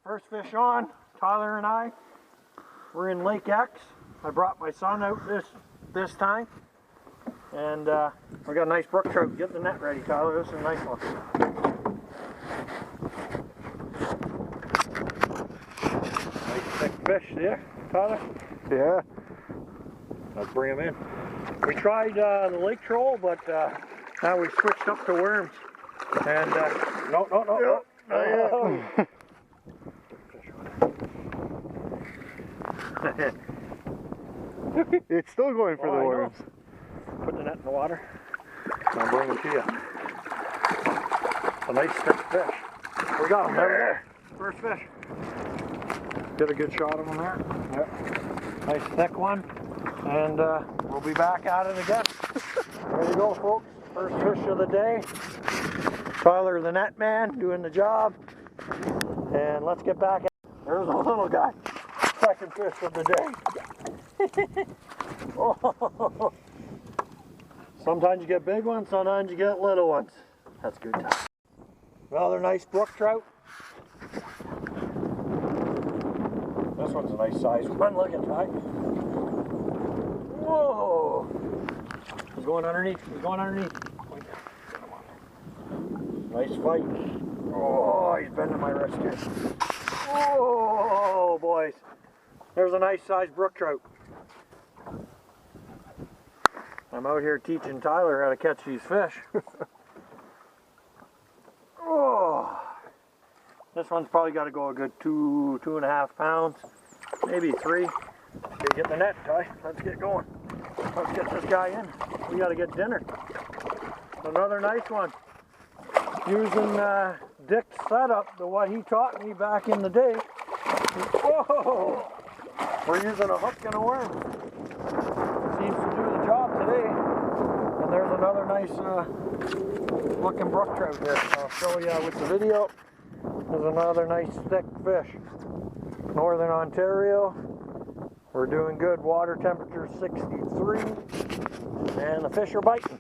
First fish on, Tyler and I. We're in Lake X. I brought my son out this time. And we got a nice brook trout. Get the net ready, Tyler. This is a nice one. Nice thick fish there, Tyler. Yeah. Let's bring him in. We tried the lake troll, but now we switched up to worms. And no. It's still going for the worms. Put the net in the water. I'll bring him to you. A nice thick fish. We got him there. First fish. Get a good shot of him there. Yep. Nice thick one. And we'll be back at it again. There you go, folks. First fish of the day. Tyler the net man doing the job. And let's get back at it. There's a little guy. Second fish of the day. Oh. Sometimes you get big ones, sometimes you get little ones. That's good time. Another nice brook trout. This one's a nice size one. Look at that. Whoa! He's going underneath. He's going underneath. Nice fight. Oh, he's bending my wrist here. Oh, boys. There's a nice size brook trout. I'm out here teaching Tyler how to catch these fish. Oh, this one's probably got to go a good 2.5 pounds, maybe 3. Okay, get the net, Ty. Let's get going. Let's get this guy in. We got to get dinner. Another nice one. Using Dick's setup, the what he taught me back in the day. Whoa! We're using a hook and a worm. Seems to do the job today. And there's another nice looking brook trout there. I'll show you with the video. There's another nice thick fish. Northern Ontario. We're doing good. Water temperature 63. And the fish are biting.